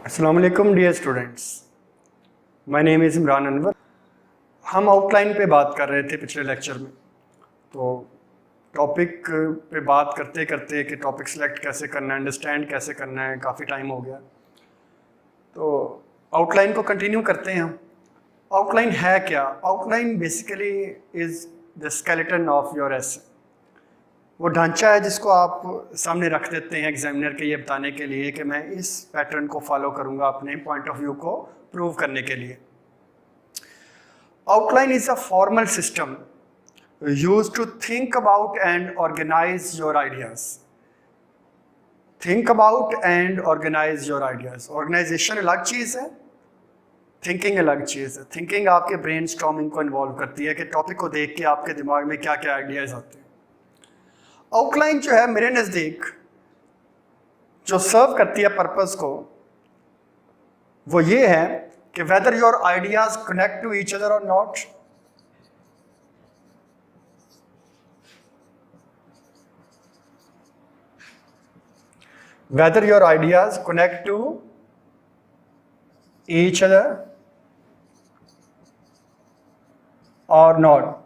अस्सलाम वालेकुम dear students, my name is Imran Anwar. हम आउटलाइन पे बात कर रहे थे पिछले लेक्चर में। तो टॉपिक पे बात करते करते कि टॉपिक सेलेक्ट कैसे करना है, अंडरस्टैंड कैसे करना है, काफ़ी टाइम हो गया। तो आउटलाइन को कंटिन्यू करते हैं हम। आउटलाइन है क्या? Outline basically is the skeleton of your एसे। वो ढांचा है जिसको आप सामने रख देते हैं एग्जामिनर के ये बताने के लिए कि मैं इस पैटर्न को फॉलो करूंगा अपने पॉइंट ऑफ व्यू को प्रूव करने के लिए। Outline is a formal system used to think about and organize your ideas. Think about and organize your ideas. Organization अलग चीज़ है, थिंकिंग अलग चीज़ है। थिंकिंग आपके ब्रेन स्टॉर्मिंग को इन्वॉल्व करती है कि टॉपिक को देख के आपके दिमाग में क्या क्या आइडियाज आते हैं। आउटलाइन जो है मेरे नज़दीक जो सर्व करती है पर्पस को, वो ये है कि whether your ideas connect to each other or not. Whether your ideas connect to each other or not.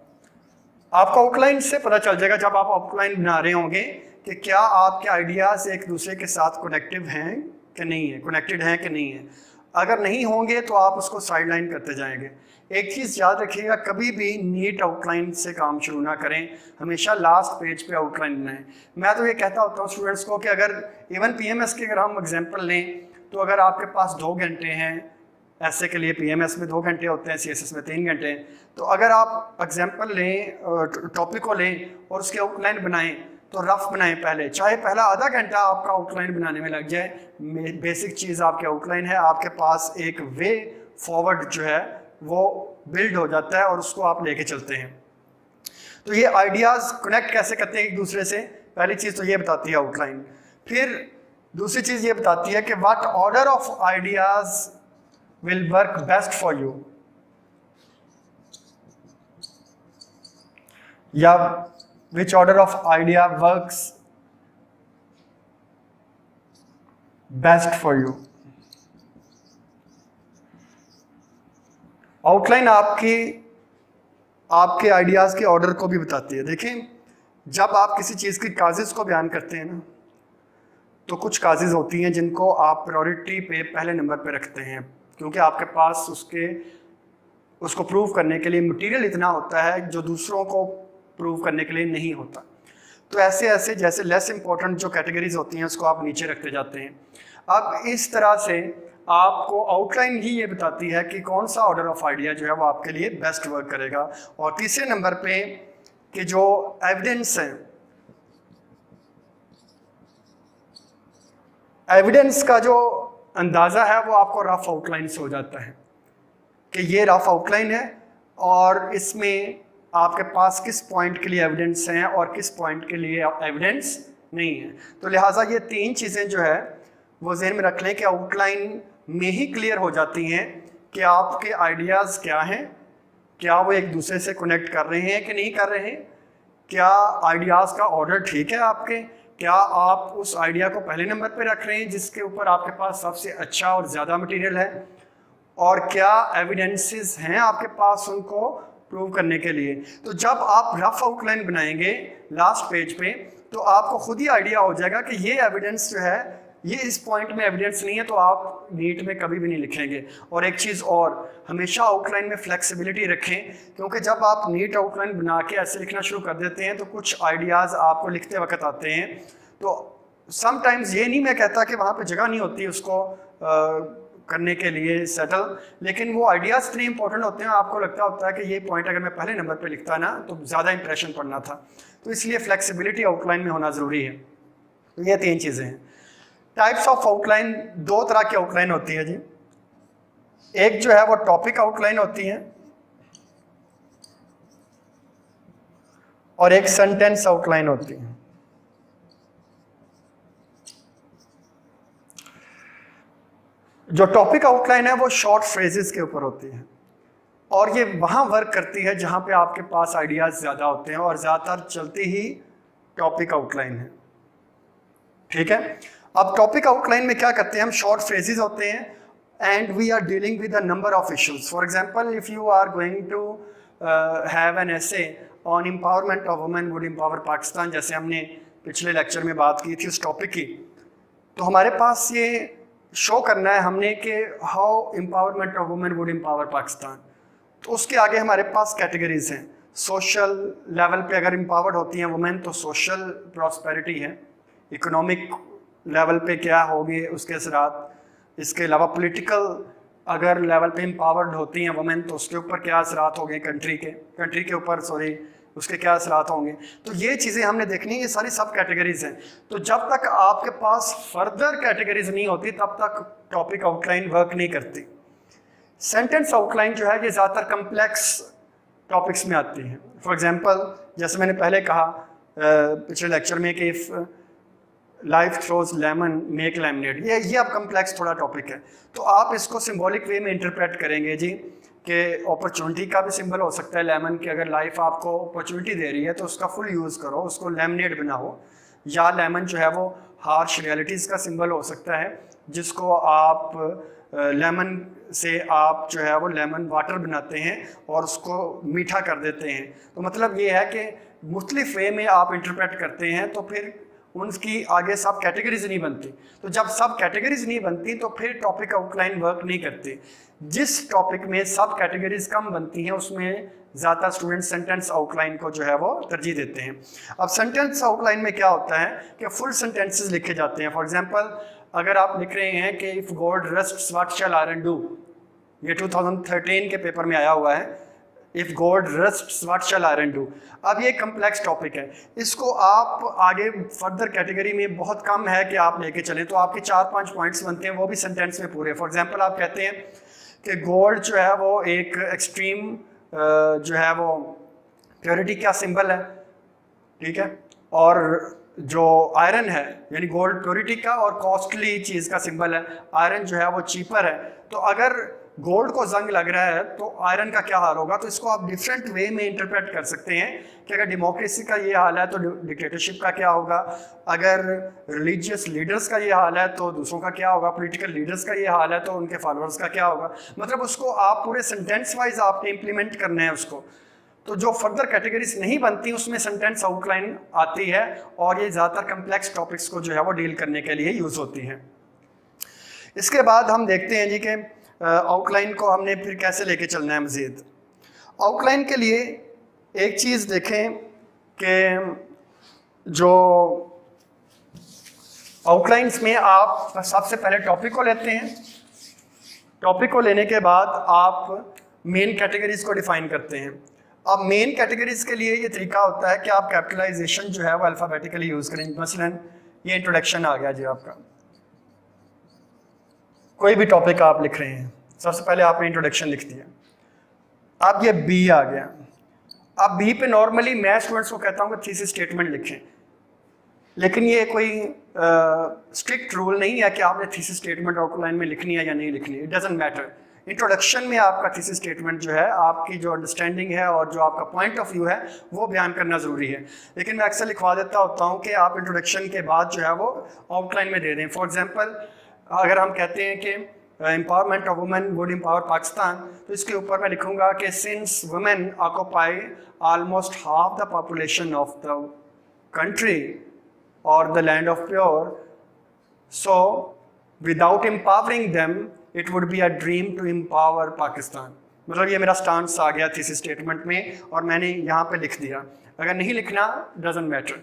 आपको आउटलाइन से पता चल जाएगा जब आप आउटलाइन बना रहे होंगे कि क्या आपके आइडियाज एक दूसरे के साथ कनेक्टिव हैं कि नहीं है, कनेक्टेड हैं कि नहीं है। अगर नहीं होंगे तो आप उसको साइडलाइन करते जाएंगे। एक चीज़ याद रखिएगा, कभी भी नीट आउटलाइन से काम शुरू ना करें, हमेशा लास्ट पेज पे आउटलाइन बनाएं। मैं तो ये कहता होता हूँ स्टूडेंट्स को कि अगर इवन पीएमएस की अगर हम एग्जाम्पल लें तो अगर आपके पास 2 घंटे हैं, ऐसे के लिए पीएमएस में 2 घंटे होते हैं, सीएसएस में 3 घंटे, तो अगर आप एग्जाम्पल लें, टॉपिक को लें और उसके आउटलाइन बनाएं तो रफ बनाएं पहले। चाहे पहला आधा घंटा आपका आउटलाइन बनाने में लग जाए, बेसिक चीज़ आपके आउटलाइन है, आपके पास एक वे फॉरवर्ड जो है वो बिल्ड हो जाता है और उसको आप लेके चलते हैं। तो ये आइडियाज़ कनेक्ट कैसे करते हैं एक दूसरे से, पहली चीज़ तो ये बताती है आउटलाइन। फिर दूसरी चीज़ ये बताती है कि what order of ideas will work best for you, या which order of idea works best for you। Outline आपके आइडियाज के ऑर्डर को भी बताती है। देखें, जब आप किसी चीज़ की काजेज को बयान करते हैं ना, तो कुछ काजेज होती हैं जिनको आप प्रायोरिटी पे पहले नंबर पे रखते हैं, क्योंकि आपके पास उसको प्रूव करने के लिए मटेरियल इतना होता है जो दूसरों को प्रूव करने के लिए नहीं होता। तो ऐसे जैसे लेस इंपॉर्टेंट जो कैटेगरीज होती हैं उसको आप नीचे रखते जाते हैं। अब इस तरह से आपको आउटलाइन ही ये बताती है कि कौन सा ऑर्डर ऑफ आइडिया जो है वो आपके लिए बेस्ट वर्क करेगा। और तीसरे नंबर पे कि जो एविडेंस है, एविडेंस का जो अंदाज़ा है वो आपको रफ आउटलाइन से हो जाता है कि ये रफ आउटलाइन है और इसमें आपके पास किस पॉइंट के लिए एविडेंस हैं और किस पॉइंट के लिए एविडेंस नहीं है। तो लिहाजा ये 3 चीज़ें जो है वो ज़हन में रख लें कि आउटलाइन में ही क्लियर हो जाती हैं कि आपके आइडियाज़ क्या हैं, क्या वो एक दूसरे से कनेक्ट कर रहे हैं कि नहीं कर रहे हैं, क्या आइडियाज़ का ऑर्डर ठीक है आपके, क्या आप उस आइडिया को पहले नंबर पे रख रहे हैं जिसके ऊपर आपके पास सबसे अच्छा और ज़्यादा मटेरियल है, और क्या एविडेंसेस हैं आपके पास उनको प्रूव करने के लिए। तो जब आप रफ आउटलाइन बनाएंगे लास्ट पेज पे तो आपको खुद ही आइडिया हो जाएगा कि ये एविडेंस जो है ये इस पॉइंट में एविडेंस नहीं है, तो आप नीट में कभी भी नहीं लिखेंगे। और एक चीज़ और, हमेशा आउटलाइन में फ्लेक्सिबिलिटी रखें, क्योंकि जब आप नीट आउटलाइन बना के ऐसे लिखना शुरू कर देते हैं तो कुछ आइडियाज़ आपको लिखते वक्त आते हैं। तो समटाइम्स ये नहीं मैं कहता कि वहाँ पे जगह नहीं होती उसको करने के लिए सेटल, लेकिन वो आइडियाज़ इतने इंपॉर्टेंट होते हैं, आपको लगता होता है कि ये पॉइंट अगर मैं पहले नंबर पे लिखता ना तो ज़्यादा इंप्रेशन पड़ना था। तो इसलिए फ्लेक्सिबिलिटी आउटलाइन में होना ज़रूरी है। तो ये 3 चीज़ें हैं। टाइप्स ऑफ आउटलाइन, 2 तरह की आउटलाइन होती है जी। एक जो है वो टॉपिक आउटलाइन होती है और एक सेंटेंस आउटलाइन होती है। जो टॉपिक आउटलाइन है वो शॉर्ट फ्रेजेस के ऊपर होती है और ये वहाँ वर्क करती है जहाँ पे आपके पास आइडियाज़ ज़्यादा होते हैं और ज़्यादातर चलती ही टॉपिक आउटलाइन है। ठीक है। अब टॉपिक आउटलाइन में क्या करते हैं हम, शॉर्ट फ्रेजेस होते हैं and we are dealing with a number of issues. For example if you are going to have an essay on empowerment of women would empower Pakistan, जैसे हमने पिछले लेक्चर में बात की थी उस टॉपिक की, तो हमारे पास ये शो करना है हमने कि how empowerment of women would empower Pakistan. तो उसके आगे हमारे पास कैटेगरीज हैं। सोशल लेवल पे अगर एम्पावर्ड होती हैं वुमेन तो सोशल प्रॉस्पेरिटी है, इकोनॉमिक लेवल पे क्या होगी उसके असरात, इसके अलावा पॉलिटिकल अगर लेवल पे एम्पावर्ड होती हैं वुमेन तो उसके ऊपर क्या असरात होंगे, कंट्री के ऊपर सॉरी उसके क्या असरात होंगे। तो ये चीज़ें हमने देखनी, ये सारी सब कैटेगरीज हैं। तो जब तक आपके पास फर्दर कैटेगरीज नहीं होती तब तक टॉपिक आउटलाइन वर्क नहीं करती। सेंटेंस आउटलाइन जो है ये ज़्यादातर कम्प्लेक्स टॉपिक्स में आती है। फॉर एग्जांपल जैसे मैंने पहले कहा पिछले लेक्चर में कि if life throws lemon make lemonade, ये अब कम्प्लेक्स थोड़ा टॉपिक है, तो आप इसको सिंबॉलिक वे में इंटरप्रेट करेंगे जी कि अपॉर्चुनिटी का भी सिंबल हो सकता है लेमन, कि अगर लाइफ आपको अपॉर्चुनिटी दे रही है तो उसका फुल यूज़ करो, उसको लेमनेड बनाओ। या लेमन जो है वो हार्श रियलिटीज़ का सिंबल हो सकता है, जिसको आप लेमन से आप जो है वो लेमन वाटर बनाते हैं और उसको मीठा कर देते हैं। तो मतलब ये है कि मुख्तलिफ वे में आप इंटरप्रेट करते हैं तो फिर उनकी आगे सब कैटेगरीज नहीं बनती। तो जब सब कैटेगरीज नहीं बनती तो फिर टॉपिक आउटलाइन वर्क नहीं करती। जिस टॉपिक में सब कैटेगरीज कम बनती हैं उसमें ज़्यादा स्टूडेंट सेंटेंस आउटलाइन को जो है वो तरजीह देते हैं। अब सेंटेंस आउटलाइन में क्या होता है कि फुल सेंटेंसेस लिखे जाते हैं। फॉर एग्जांपल अगर आप लिख रहे हैं कि if god rusts what shall iron do, ये 2013 के पेपर में आया हुआ है, if god rusts what shall iron do. अब ये कम्प्लेक्स टॉपिक है, इसको आप आगे फर्दर कैटेगरी में बहुत कम है कि आप लेके चलें, तो आपके 4-5 पॉइंट्स बनते हैं, वो भी सेंटेंस में पूरे। फॉर एग्जांपल आप कहते हैं कि गोल्ड जो है वो एक एक्सट्रीम जो है वो प्योरिटी का सिंबल है, ठीक है, और जो आयरन है यानी गोल्ड प्योरिटी का और कॉस्टली चीज़ का सिंबल है, आयरन जो है वो चीपर है। तो अगर गोल्ड को जंग लग रहा है तो आयरन का क्या हाल होगा। तो इसको आप डिफरेंट वे में इंटरप्रेट कर सकते हैं कि अगर डेमोक्रेसी का ये हाल है तो डिक्टेटरशिप का क्या होगा, अगर रिलीजियस लीडर्स का ये हाल है तो दूसरों का क्या होगा, पॉलिटिकल लीडर्स का ये हाल है तो उनके फॉलोअर्स का क्या होगा। मतलब उसको आप पूरे सेंटेंस वाइज आपने इम्प्लीमेंट करना है उसको। तो जो फर्दर कैटेगरीज नहीं बनती उसमें सेंटेंस आउटलाइन आती है और ये ज़्यादातर कम्प्लेक्स टॉपिक्स को जो है वो डील करने के लिए यूज़ होती है। इसके बाद हम देखते हैं जी कि आउटलाइन को हमने फिर कैसे लेके चलना है मज़ीद। आउटलाइन के लिए एक चीज़ देखें कि जो आउटलाइंस में आप सबसे पहले टॉपिक को लेते हैं, टॉपिक को लेने के बाद आप मेन कैटेगरीज को डिफाइन करते हैं। अब मेन कैटेगरीज के लिए ये तरीका होता है कि आप कैपिटलाइजेशन जो है वो अल्फ़ाबेटिकली यूज़ करेंगे। मसलन ये इंट्रोडक्शन आ गया जी आपका, कोई भी टॉपिक आप लिख रहे हैं, सबसे पहले आपने इंट्रोडक्शन लिख दिया। अब ये बी आ गया। अब बी पे नॉर्मली मैं स्टूडेंट्स को कहता हूँ कि थीसिस स्टेटमेंट लिखें, लेकिन ये कोई स्ट्रिक्ट रूल नहीं है कि आपने थीसिस स्टेटमेंट आउटलाइन में लिखनी है या नहीं लिखनी, इट डजंट मैटर। इंट्रोडक्शन में आपका थीसिस स्टेटमेंट जो है, आपकी जो अंडरस्टैंडिंग है और जो आपका पॉइंट ऑफ व्यू है वो बयान करना ज़रूरी है। लेकिन मैं अक्सर लिखवा देता होता हूँ कि आप इंट्रोडक्शन के बाद जो है वो आउटलाइन में दे दें। फॉर एग्जांपल अगर हम कहते हैं कि empowerment of women would empower Pakistan, तो इसके ऊपर मैं लिखूंगा कि since women occupy almost half the population of the country और the land of pure, so without empowering them it would be a dream to empower Pakistan. मतलब ये मेरा स्टांस आ गया थीसिस स्टेटमेंट में और मैंने यहाँ पे लिख दिया। अगर नहीं लिखना डजंट मैटर।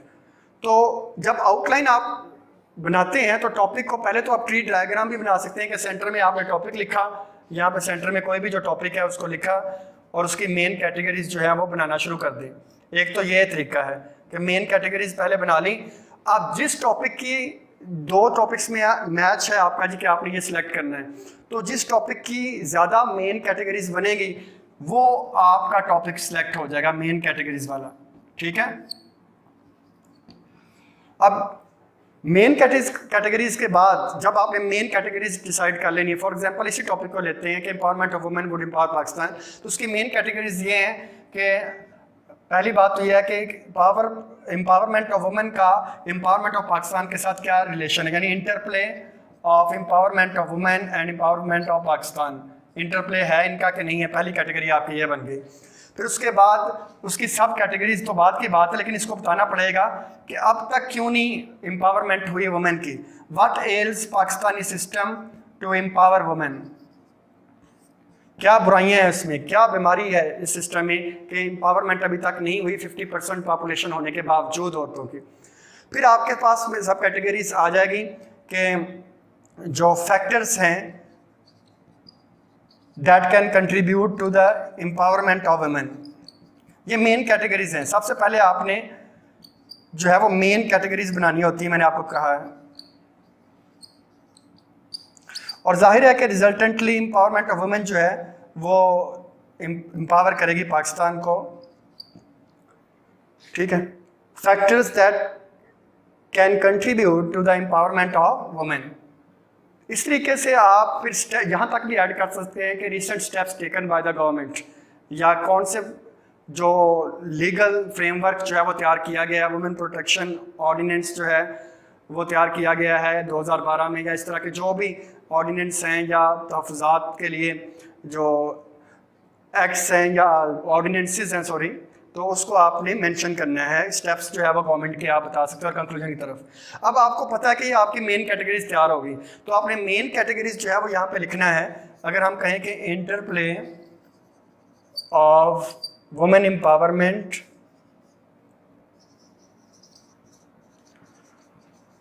तो जब आउटलाइन आप बनाते हैं तो टॉपिक को पहले तो आप ट्री डायग्राम भी बना सकते हैं कि सेंटर में आपने टॉपिक लिखा, यहाँ पे सेंटर में कोई भी जो टॉपिक है उसको लिखा और उसकी मेन कैटेगरीज जो है वो बनाना शुरू कर दें। एक तो ये तरीका है कि मेन कैटेगरीज पहले बना ली। अब जिस टॉपिक की दो टॉपिक्स में मैच है आपका जी कि आपने ये सिलेक्ट करना है, तो जिस टॉपिक की ज़्यादा मेन कैटेगरीज बनेगी वो आपका टॉपिक सिलेक्ट हो जाएगा मेन कैटेगरीज वाला, ठीक है। अब मेन कैटेगरीज के बाद जब आपने मेन कैटेगरीज डिसाइड कर लेनी है, फॉर एग्जांपल इसी टॉपिक को लेते हैं कि empowerment of women would empower Pakistan, तो उसकी मेन कैटेगरीज ये हैं कि पहली बात तो यह है कि पावर एम्पावरमेंट ऑफ वुमेन का एम्पावरमेंट ऑफ पाकिस्तान के साथ क्या रिलेशन है, यानी interplay of empowerment of women and empowerment of Pakistan, interplay है इनका कि नहीं है। पहली कैटेगरी आपकी ये बन गई। फिर उसके बाद उसकी सब कैटेगरीज तो बाद की बात है, लेकिन इसको बताना पड़ेगा कि अब तक क्यों नहीं एम्पावरमेंट हुई वुमेन की। What else Pakistani system to empower women, क्या बुराइयां हैं इसमें, क्या बीमारी है इस सिस्टम में कि एम्पावरमेंट अभी तक नहीं हुई 50% पॉपुलेशन होने के बावजूद औरतों की। फिर आपके पास में सब कैटेगरीज आ जाएगी कि जो फैक्टर्स हैं that can contribute to the empowerment of women. ये मेन कैटेगरीज हैं। सबसे पहले आपने जो है वो मेन कैटेगरीज बनानी होती है, मैंने आपको कहा है, और जाहिर है कि रिजल्टेंटली एम्पावरमेंट ऑफ वुमेन जो है वो एम्पावर करेगी पाकिस्तान को। ठीक है, factors that can contribute to the empowerment of women. इस तरीके से आप फिर यहाँ तक भी ऐड कर सकते हैं कि recent steps taken by the government, या कौन से जो लीगल फ्रेमवर्क जो है वो तैयार किया गया है, वुमेन प्रोटेक्शन ऑर्डिनेंस जो है वो तैयार किया गया है 2012 में, या इस तरह के जो भी ऑर्डिनेंस हैं या तहफ़्फ़ुज़ात के लिए जो एक्ट्स हैं या ऑर्डिनेंसेस हैं सॉरी, तो उसको आपने मेंशन करना है। स्टेप्स जो है वो गवर्नमेंट के आप बता सकते हो कंक्लूजन की तरफ। अब आपको पता है कि ये आपकी मेन कैटेगरीज तैयार होगी, तो आपने मेन कैटेगरीज जो है वो यहाँ पे लिखना है। अगर हम कहें कि interplay of women empowerment,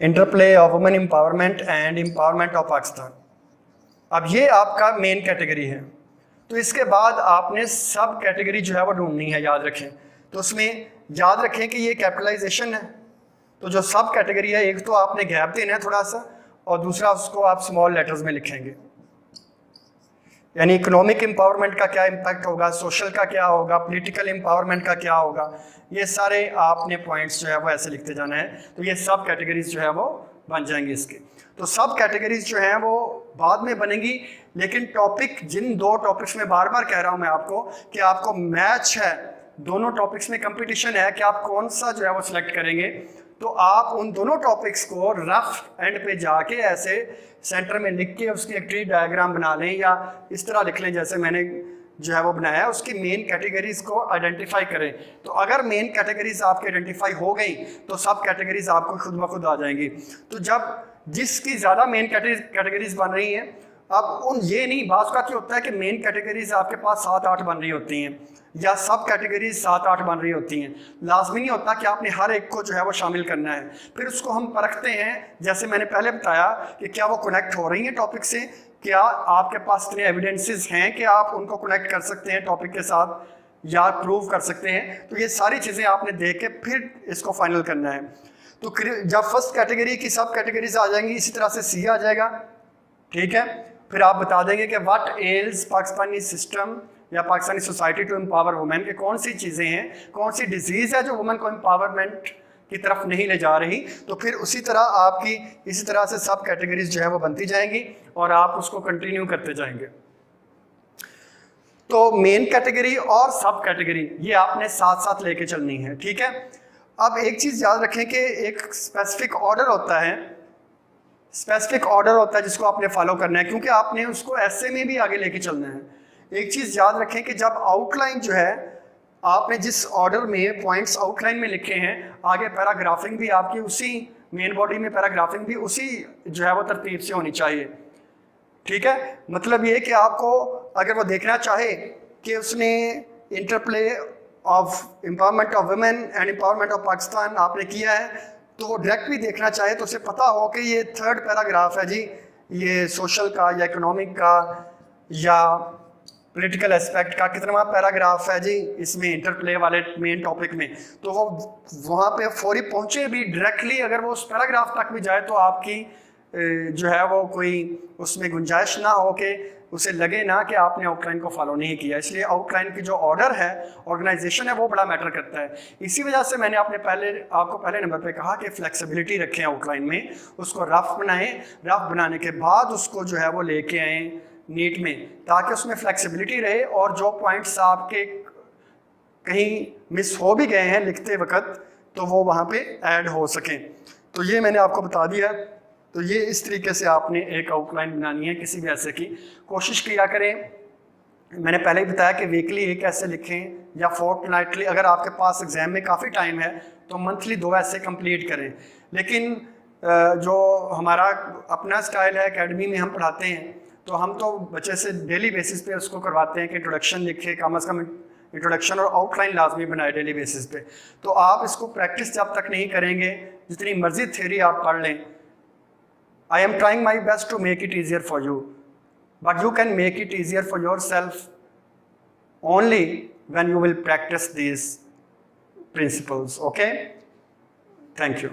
interplay of women empowerment and empowerment of Pakistan, अब ये आपका मेन कैटेगरी है। तो इसके बाद आपने सब कैटेगरी जो है वो ढूंढनी है, याद रखें। तो उसमें याद रखें कि ये कैपिटलाइजेशन है, तो जो सब कैटेगरी है एक तो आपने गैप देना है थोड़ा सा, और दूसरा उसको आप स्मॉल लेटर्स में लिखेंगे। यानी इकोनॉमिक एम्पावरमेंट का क्या इम्पैक्ट होगा, सोशल का क्या होगा, पॉलिटिकल एम्पावरमेंट का क्या होगा, ये सारे आपने पॉइंट्स जो है वो ऐसे लिखते जाना है। तो ये सब कैटेगरीज जो है वो बन जाएंगी इसके। तो सब कैटेगरीज जो हैं वो बाद में बनेंगी, लेकिन टॉपिक जिन दो टॉपिक्स में बार बार कह रहा हूं मैं आपको कि आपको मैच है, दोनों टॉपिक्स में कंपटीशन है कि आप कौन सा जो है वो सिलेक्ट करेंगे। तो आप उन दोनों टॉपिक्स को रफ एंड पे जाके ऐसे सेंटर में लिख के उसकी एक ट्री डायग्राम बना लें, या इस तरह लिख लें जैसे मैंने जो है वो बनाया है, उसकी मेन कैटेगरीज को आइडेंटिफाई करें। तो अगर मेन कैटेगरीज आपकी आइडेंटिफाई हो गई तो सब कैटेगरीज आपको खुद ब खुद आ जाएंगी। तो जब जिसकी ज़्यादा मेन कैटेगरीज बन रही हैं, अब उन ये नहीं, बात का क्या होता है कि मेन कैटेगरीज आपके पास 7-8 बन रही होती हैं, या सब कैटेगरीज 7-8 बन रही होती हैं। लाजमी नहीं होता कि आपने हर एक को जो है वो शामिल करना है। फिर उसको हम परखते हैं, जैसे मैंने पहले बताया कि क्या वो कनेक्ट हो रही हैं टॉपिक से, क्या आपके पास इतने एविडेंसेस हैं कि आप उनको कनेक्ट कर सकते हैं टॉपिक के साथ या प्रूव कर सकते हैं। तो ये सारी चीज़ें आपने देख के फिर इसको फाइनल करना है। तो जब फर्स्ट कैटेगरी की सब कैटेगरीज आ जाएंगी, इसी तरह से सी आ जाएगा। ठीक है, फिर आप बता देंगे कि व्हाट एल्स पाकिस्तानी सिस्टम या Pakistani society to empower women, के कौन सी चीज़ें हैं, कौन सी डिजीज़ है जो वुमेन को एम्पावरमेंट की तरफ नहीं ले जा रही। तो फिर उसी तरह आपकी इसी तरह से सब कैटेगरीज जो है वो बनती जाएंगी और आप उसको कंटिन्यू करते जाएंगे। तो मेन कैटेगरी और सब कैटेगरी ये आपने साथ साथ लेके चलनी है। ठीक है, अब एक चीज़ याद रखें कि एक स्पेसिफिक ऑर्डर होता है, स्पेसिफिक ऑर्डर होता है जिसको आपने फॉलो करना है, क्योंकि आपने उसको ऐसे में भी आगे लेके चलना है। एक चीज़ याद रखें कि जब आउटलाइन जो है आपने जिस ऑर्डर में पॉइंट्स आउटलाइन में लिखे हैं, आगे पैराग्राफिंग भी आपकी उसी मेन बॉडी में पैराग्राफिंग भी उसी जो है वो तरतीब से होनी चाहिए। ठीक है, मतलब ये कि आपको अगर वो देखना चाहे कि उसने interplay of empowerment of women and empowerment of Pakistan आपने किया है, तो डायरेक्ट भी देखना चाहे तो उसे पता हो कि ये थर्ड पैराग्राफ है जी, ये सोशल का या इकोनॉमिक का या पॉलिटिकल एस्पेक्ट का कितना पैराग्राफ है जी इसमें इंटरप्ले वाले मेन टॉपिक में। तो वो वहाँ पे फौरी पहुँचे भी डायरेक्टली, अगर वो उस पैराग्राफ तक भी जाए तो आपकी जो है वो कोई उसमें गुंजाइश ना हो कि उसे लगे ना कि आपने आउटलाइन को फॉलो नहीं किया। इसलिए आउटलाइन की जो ऑर्डर है, ऑर्गेनाइजेशन है, वो बड़ा मैटर करता है। इसी वजह से मैंने आपको पहले नंबर पे कहा कि फ्लेक्सिबिलिटी रखें आउटलाइन में, उसको रफ बनाएं, रफ बनाने के बाद उसको जो है वो लेके आएँ नीट में, ताकि उसमें फ्लेक्सिबिलिटी रहे और जो पॉइंट्स आपके कहीं मिस हो भी गए हैं लिखते वक्त तो वो वहाँ पे ऐड हो सकें। तो ये मैंने आपको बता दिया। तो ये इस तरीके से आपने एक आउटलाइन बनानी है किसी भी ऐसे की। कोशिश किया करें, मैंने पहले ही बताया कि वीकली एक ऐसे लिखें या फोर्टनाइटली, अगर आपके पास एग्जाम में काफ़ी टाइम है तो मंथली 2 ऐसे कंप्लीट करें। लेकिन जो हमारा अपना स्टाइल है, एकेडमी में हम पढ़ाते हैं, तो हम तो बच्चे से डेली बेसिस पे उसको करवाते हैं कि इंट्रोडक्शन लिखे, कम अज़ कम इंट्रोडक्शन और आउटलाइन लाजमी बनाए डेली बेसिस पे। तो आप इसको प्रैक्टिस जब तक नहीं करेंगे, जितनी मर्जी थ्योरी आप पढ़ लें, I am trying my best to make it easier for you, but you can make it easier for yourself only when you will practice these principles. Okay? Thank you.